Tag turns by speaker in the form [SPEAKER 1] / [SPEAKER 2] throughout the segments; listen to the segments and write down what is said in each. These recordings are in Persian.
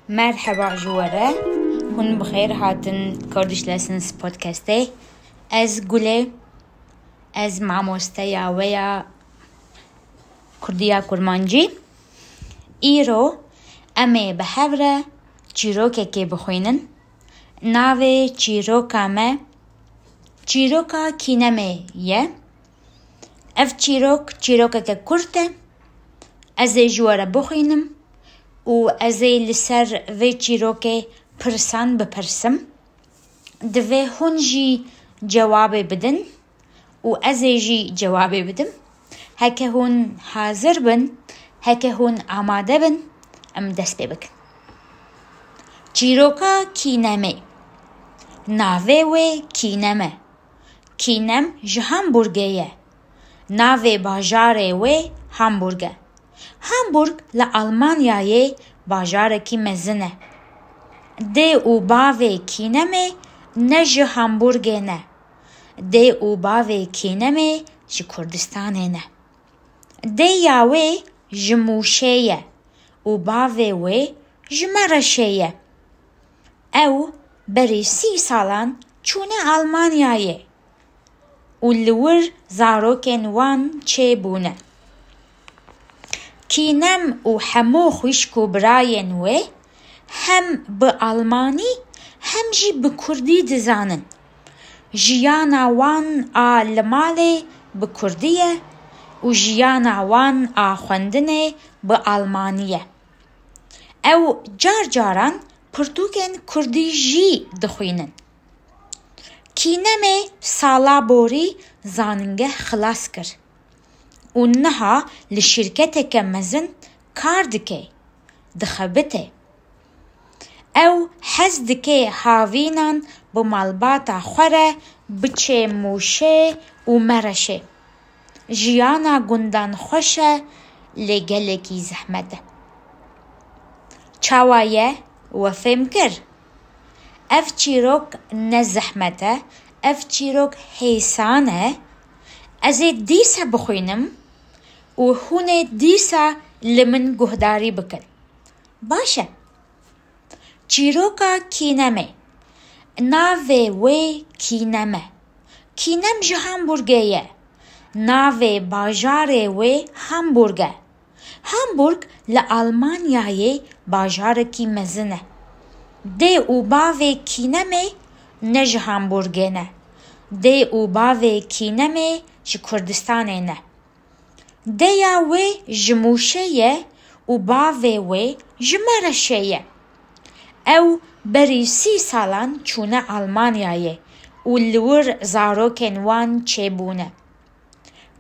[SPEAKER 1] مرحبا جواره هون بخیر هاتن کردش لسنس پودکاسته از گله از معموسته ویا کردیا کرمانجی ایرو امی بحوره چیروکه که بخوینن ناوه چیروکا ما چیروکا کینمه یه اف چیروکا که کرده از جواره بخوینم و ازی لسر وی چیروکه پرسان بپرسم دوی هون جی جواب بدن و ازی جی جواب بدم هکه هون حاضر بن هکه هون آماده بن ام دست بکن چیروکا کینمه ناوه وی کینمه کینم جه همبورگه ناوه باجاره وی همبورگه هامبورگ لألمانیای باجارکی مزنه ده او باوی کینمه نجه هامبورگه نه ده او باوی کینمه جه کردستانه نه ده یاوی جموشه او باوی وی جمرشه او بری 30 سالان چونه آلمانیای و لور زاروکن وان چه بونه کینم و همو خوشکو براین وی هم به آلمانی هم جی به کردی دزانن جیانا وان آلمالی به کردیه و جیانا وان آخوندنه به آلمانیه او جاران پرتوکن کردی جی دخوینن کینم سالا بوری زاننگه خلاص کر و نها لشرکتك مزن كاردكي دخبته او حزدكي هاوينان بمالباتا خوره بچه موشه و مرشه جيانا گندان خوشه لگلکی زحمته چاوایه و فمکر اف چیروک نزحمته اف چیروک حیسانه ازی دیسا بخوینم و هونه دیسا لمن گهداری بکن باشه چیروکا کینمه ناوه وی کینمه کینم جه همبورگه ناوه باجاره وی همبورگه همبورگ لألمانیای باجارکی مزنه ده او باوه کینمه نجه همبورگه نه ده او باوه کینمه جه کردستانه نه ده یا وی جموشه و باوه وی جمرشه او بری 30 سالان چونه آلمانیای و لور زاروکن وان چه بونه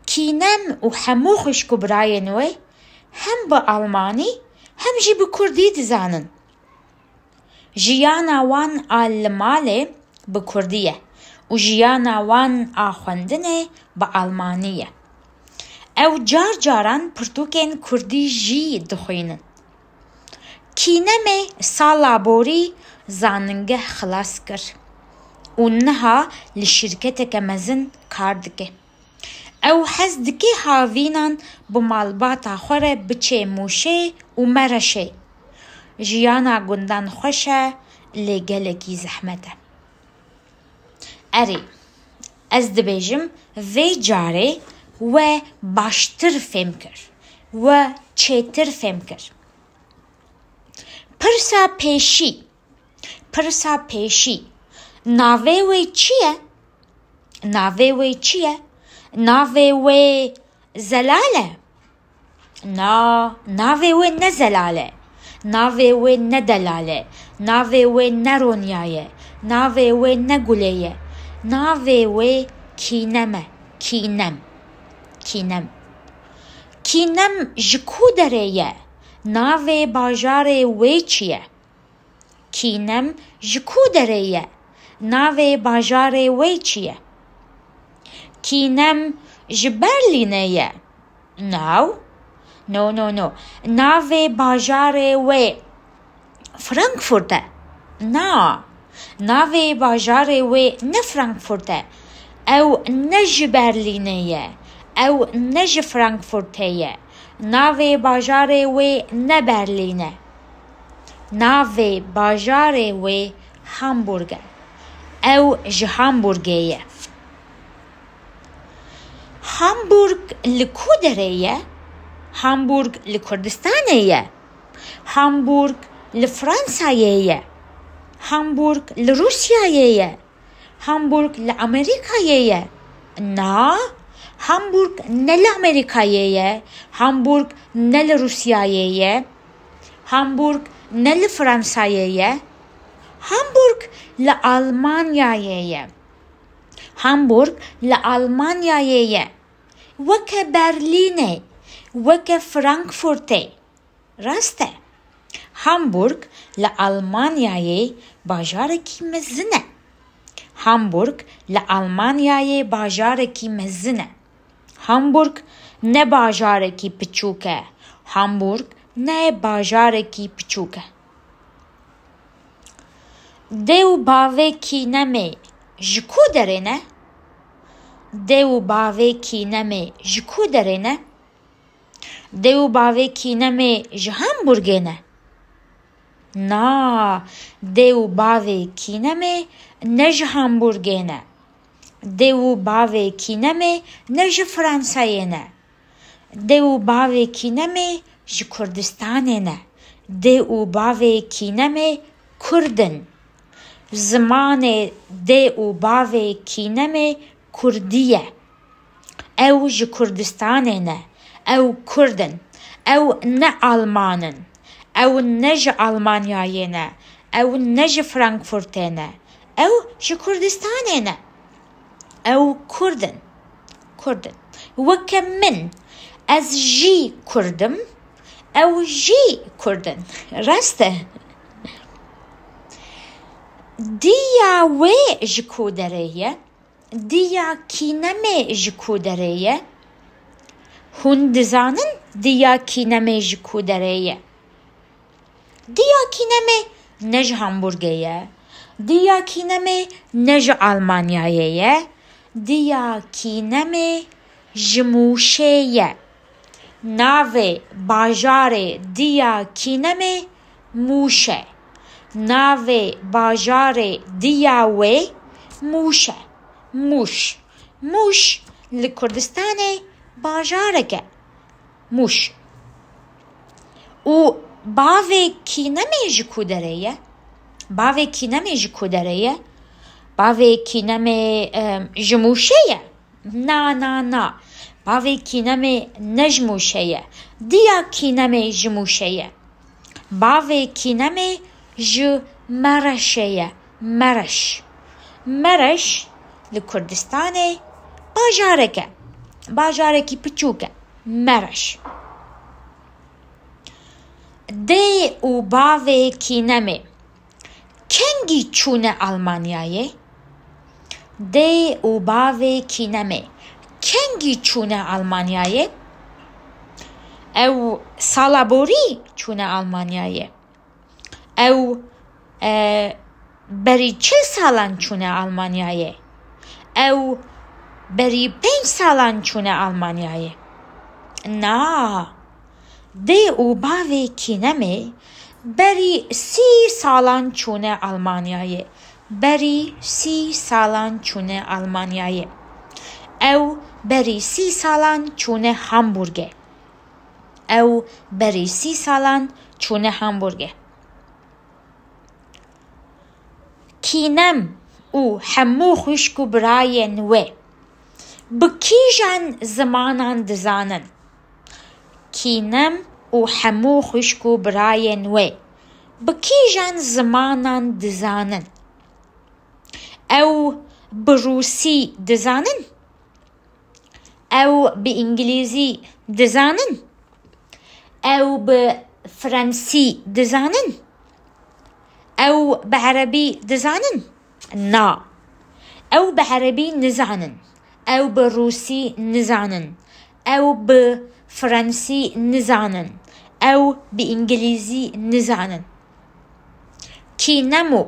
[SPEAKER 1] کینم و همو خوشکو براین وی هم با آلمانی هم جی به کردی دزانن جیانا وان آلماله به کردیه و جیانا وان آخوندنه با آلمانیه او جاران پرتوکن کردی جی دخوینن کینمه سالا بوری زاننگه خلاص کر و نها لشرکتك مزن کاردکه او حزدکی هاوینان بمالباتا خوره بچه موشه و مرشه جیانا گندان خوشه لگلکی زحمته اری از دبیجم وی جاره و باشتر فهم کر و چهتر فهم کر پرسا پیشی ناوه وی چیه؟ ناوه وی زلاله ناوه وی نزلاله ناوه وی ندلاله ناوه وی نرونیایه ناوه وی نگولیه ناوه وی کینمه کینم جکو دره ناوه باجاره وی چیه کینم جکو دره ناوه باجاره وی چیه کینم جبرلینه نو ناوه باجاره وی فرانکفورته ناوه باجاره وی نه فرانکفورته او نج برلینه او نج فرانکفورته ناوه باجاره وی نه برلینه ناوی باجاره و هامبورگ او ج هامبورگیه هامبورگ لکو دریه هامبورگ لکردستانیه هامبورگ لفرانساییه هامبورگ لروسیاییه هامبورگ لامریکاییه نا هامبورگ نه لامریکاییه هامبورگ نه لروسیاییه هامبورگ نه لفرانساییه هامبورگ لآلمانیاییه هامبورگ لآلمانیاییه وک برلینه وک فرانکفورته راسته هامبورگ لآلمانیای باجارکی مزنه هامبورگ لآلمانیای باجارکی مزنه هامبورگ نه باجارکی پچوکه هامبورگ نه باجارکی پچوکه دیو باوه کی نمی جکو درینه دیو باوه کی نمی جکو درینه دیو باوه کی نمی ج هامبورگینه نا دیو باوه کی نمی نه ج هامبورگینه دیو باوه کی نمی نه ج فرانسایینه دیو باوه کی نمی ج کردستانینه دیو باوه کی نمی کردن زمان دیو باوه کی نمی کردیه او ج کردستانینه او کردن او نه آلمانن او نه ج آلمانیایینه او نه ج فرانکفورتینه او ج کردستانینه او کردن وک من از جی کردم او جی کردن راسته دیا و جکو دریه دیا کی نمی جکو دریه هون دزانن دیا کی نمی جکو دریه دیا کی نمی نج هامبورگیه دیا کی نمی نج آلمانیاییه دیا کی نمی جموشیه ناوی باجار دیا کی نمی موشه ناوی باجار دیا و موشه موش لکردستان باجارگه موش او باوی کی نمی جکو دریه باوی کی نمی جکو دریه باوی کی نمی جموشیه نا باوی کی نمی نجموشیه دیا کی نمی جموشیه باوی کی نمی ج مرشیه مرش لکردستان باجارکی پچوکه مرش دی او باوی کی نمی کنگی چونه آلمانیایه دی او باوی کی نمی کنگی چونه آلمانیایه او سالابوری چونه آلمانیایه او بری 40 سالان چونه آلمانیایه او بری 5 سالان چونه آلمانیایه نا دی او باوی کی نمی بری 30 سالان چونه آلمانیایه بری 30 سالان چونه آلمانیایه او بری 30 سالان چونه هامبورگه او بری 30 سالان چونه هامبورگه کینم او همو خوشکو براین و بکیجان زمانان دزانن کینم او همو خوشکو براین و بکیجان زمانان دزانن او بروسی دزانن او بانگلیزی دزانن او بفرنسی دزانن او بعربي دزانن نا او بعربي نزانن او بروسي نزانن او بفرنسي نزانن او بانجليزي نزانن كي نمو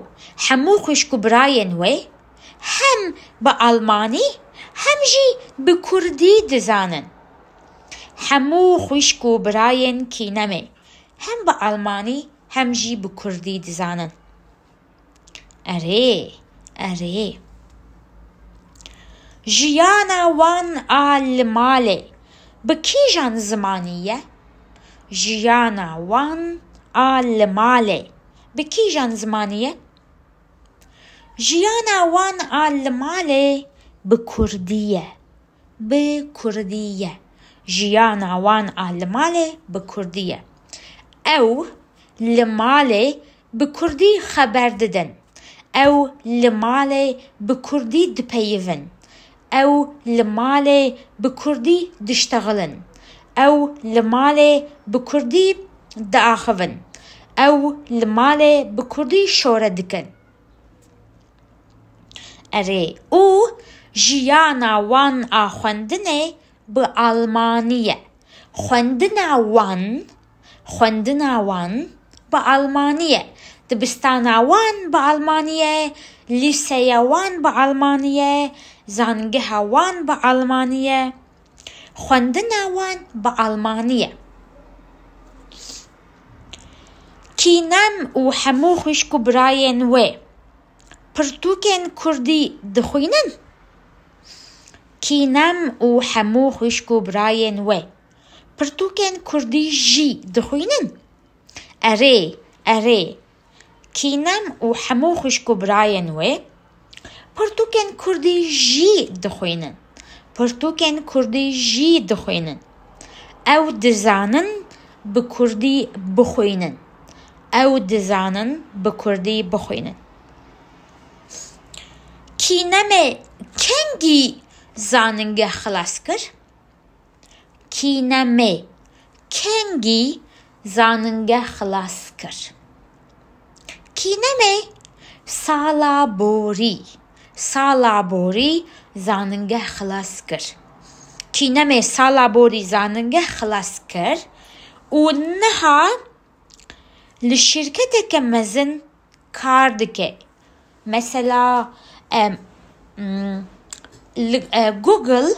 [SPEAKER 1] همو خوشكو براين وي هم بألماني هم جي بكردي دزانن همو خوشكو براين كي نمي هم بألماني هم جی بکردی دزانن. اره جیانا وان آل ماله بکیجان زمانیه. جیانا وان آل ماله بکیجان زمانیه. جیانا وان آل ماله بکردیه. جیانا وان آل ماله بکردیه. او لماله بکردی خبر ددن. او لماله بکردی دپیون. او لماله بکردی دشتغلن. او لماله بکردی داخون. او لماله بکردی شوره دکن. اره او جیانا وان آخوندنه به آلمانیه. خوندنا وان به آلمانیه. دبستانا وان به آلمانیه. لیسه وان به آلمانیه. زانگه وان به آلمانیه. خوندنا وان به آلمانیه. کینم و همو خوشکو براین و پرتوکن کردی دخوینن. کینم و همو خوشکو براین و پرتوکن کردی جی دخوینن. اره کینم و همو خوشکو براین و پرتوکن کردی جی دخوینن. او دزانن بکردی بخوینن. کینم کنگی زاننگه خلاص کر. کینم سالا بوری زاننگه خلاص کر. کینم سالا بوری زاننگه خلاص کر و نها لشرکت که مزن کار دکه. مثلا گوگل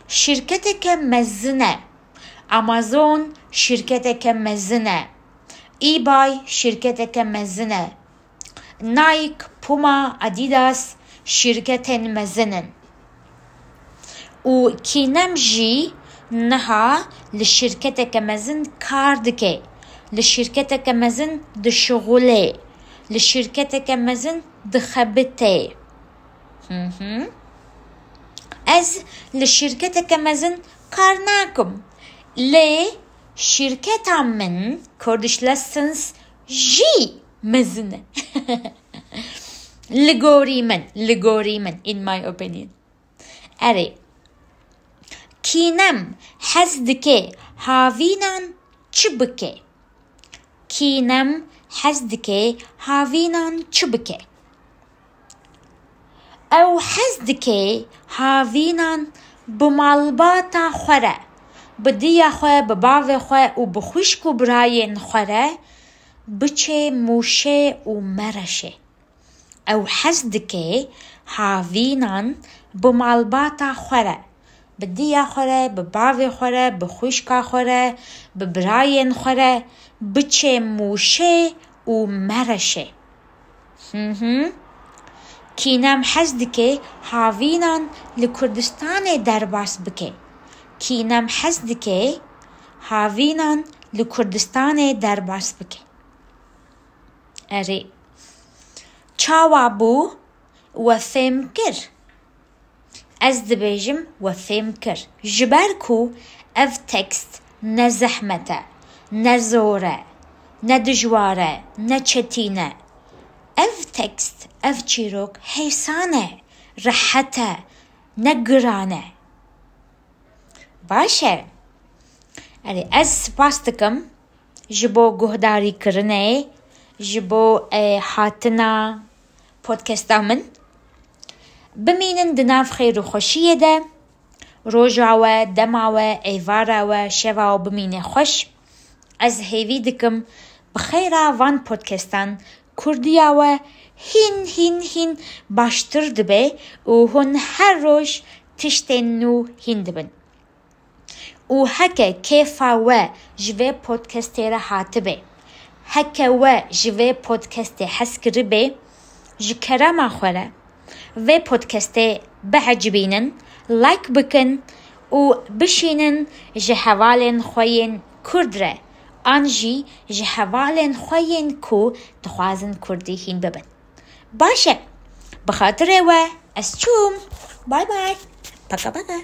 [SPEAKER 1] شرکت که مزنه. امازون شرکت که مزنه. ای بای شرکت که مزنه. نایک، پوما، ادیداس شرکت مزنن. و کینم جی نها لشرکت که مزن کار دکه. لشرکت که مزن دشغله. لشرکت که مزن دخبته. از لشرکت که مزن کار ناکم. لی شرکت من کردش لسنس جی مزنه. لگوری من in my opinion. اره کینم حزدکه هاوینان چی بکه. او حزدکه هاوینان بمالباتا خوره. بدیا خواه بباو خواه و بخوشکو براین خوره بچه موشه و مرشه. او حزدکه هاوینان بمالباتا خوره. بدیا خوره بباو خوره بخوشکا خوره ببراین خوره بچه موشه و مرشه. کینم حزدکه هاوینان لکردستان درباس بکه. اره چاوا بو و فهم کر. از دبیجم و فهم کر. جبرکو اف تکست نزحمته نزوره ندجواره نچتینه. اف تکست اف چیروک حیسانه رحته نگرانه. باشه. اره از سپاس دکم جبو گهداری کرنه جبو حاتنا پودکستا من. بمینن دناف خیر و خوشیه ده. روژاوه دماوه ایواراوه شواو بمینه خوش. از هیوی دکم بخیره وان پودکستان کردیاوه هین باشتر دبه و هن هر روش تشتین نو هین دبن. و هکه کیفا و جوه پودکستی را هاتبه. هکه و جوه پودکست حس کربه جکرما خوره و پودکست بعجبینن لایک بکن و بشینن جهوالن خوین کردره آنجی جهوالن خوین کو تخوازن کردی هین ببن باشه بخاطر و از چوم بای بای پکا پکا